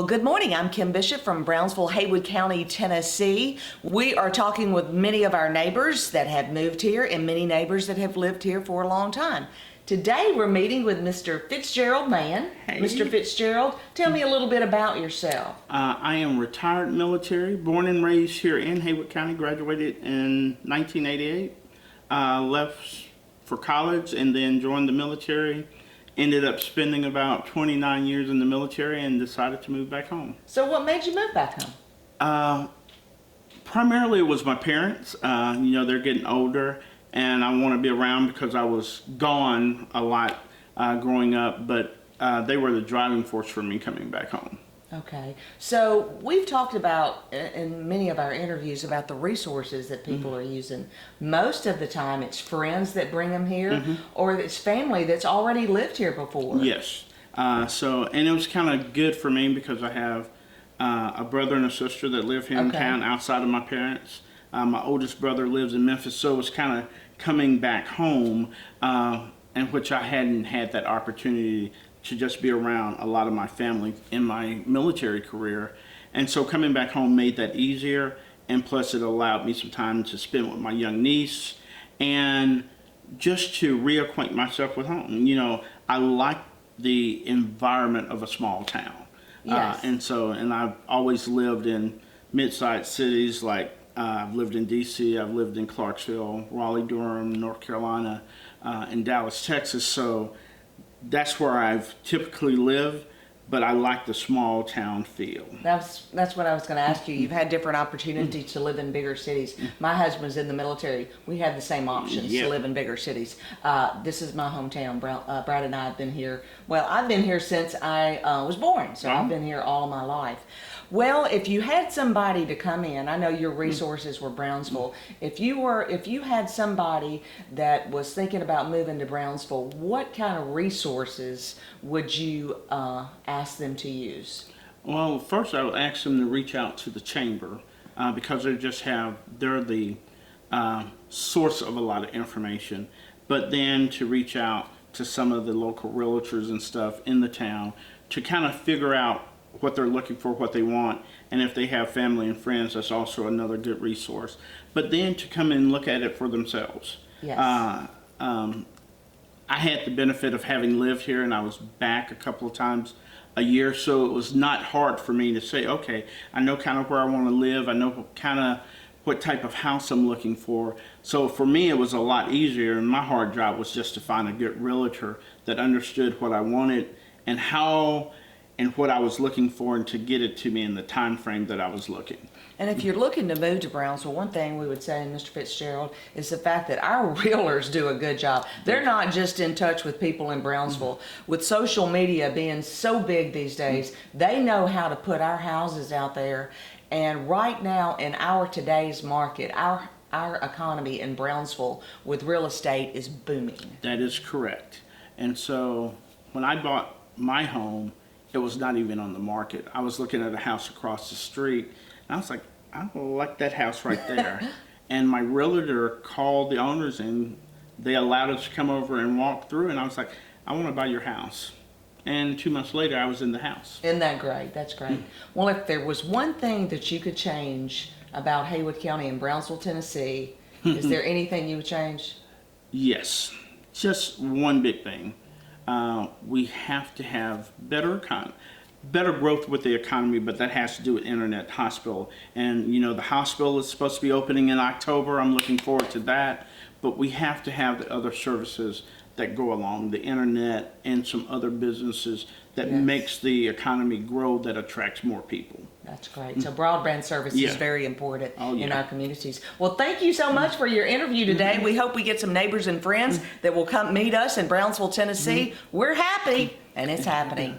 Well, good morning. I'm Kim Bishop from Brownsville, Haywood County, Tennessee. We are talking with many of our neighbors that have moved here and many neighbors that have lived here for a long time. Today we're meeting with Mr. Fitzgerald Mann. Hey. Mr. Fitzgerald, tell me a little bit about yourself. I am retired military, born and raised here in Haywood County, graduated in 1988, left for college and then joined the military. Ended up spending about 29 years in the military and decided to move back home. So what made you move back home? Primarily it was my parents. They're getting older and I want to be around because I was gone a lot growing up, but they were the driving force for me coming back home. Okay, so we've talked about in many of our interviews about the resources that people are using. Most of the time it's friends that bring them here or it's family that's already lived here before. Yes, and it was kind of good for me because I have a brother and a sister that live here in town outside of my parents. My oldest brother lives in Memphis, so it was kind of coming back home, in which I hadn't had that opportunity to just be around a lot of my family in my military career. And so coming back home made that easier, and plus it allowed me some time to spend with my young niece and just to reacquaint myself with home. You know, I like the environment of a small town. Yes. And I've always lived in mid-sized cities like I've lived in D.C., I've lived in Clarksville, Raleigh, Durham, North Carolina, and Dallas, Texas. So that's where I've typically lived, but I like the small town feel. That's what I was going to ask you. You've had different opportunities to live in bigger cities. My husband's in the military. We had the same options to live in bigger cities. This is my hometown. Brad and I have been here. Well, I've been here since I was born, so I've been here all of my life. Well, if you had somebody to come in, I know your resources were Brownsville. If you had somebody that was thinking about moving to Brownsville, what kind of resources would you ask them to use? Well, first I would ask them to reach out to the chamber because they're the source of a lot of information. But then to reach out to some of the local realtors and stuff in the town to kind of figure out what they're looking for, what they want, and if they have family and friends, that's also another good resource. But then to come and look at it for themselves. Yes. I had the benefit of having lived here, and I was back a couple of times a year, so it was not hard for me to say, okay, I know kind of where I want to live, I know kind of what type of house I'm looking for. So for me, it was a lot easier, and my hard job was just to find a good realtor that understood what I wanted and how and what I was looking for, and to get it to me in the time frame that I was looking. And if you're looking to move to Brownsville, one thing we would say, Mr. Fitzgerald, is the fact that our realtors do a good job. They're not just in touch with people in Brownsville. With social media being so big these days, they know how to put our houses out there. And right now in our today's market, our economy in Brownsville with real estate is booming. That is correct. And so when I bought my home, it was not even on the market. I was looking at a house across the street, and I was like, I like that house right there. And my realtor called the owners, and they allowed us to come over and walk through, and I was like, I want to buy your house. And 2 months later, I was in the house. Isn't that great? That's great. Well, if there was one thing that you could change about Haywood County and Brownsville, Tennessee, is there anything you would change? Yes, just one big thing. We have to have better growth with the economy, but that has to do with internet, hospital. And you know, the hospital is supposed to be opening in October. I'm looking forward to that. But we have to have the other services that go along, the internet and some other businesses that makes the economy grow, that attracts more people. That's great. So broadband service is very important in our communities. Well, thank you so much for your interview today. We hope we get some neighbors and friends that will come meet us in Brownsville, Tennessee. We're happy, and it's happening.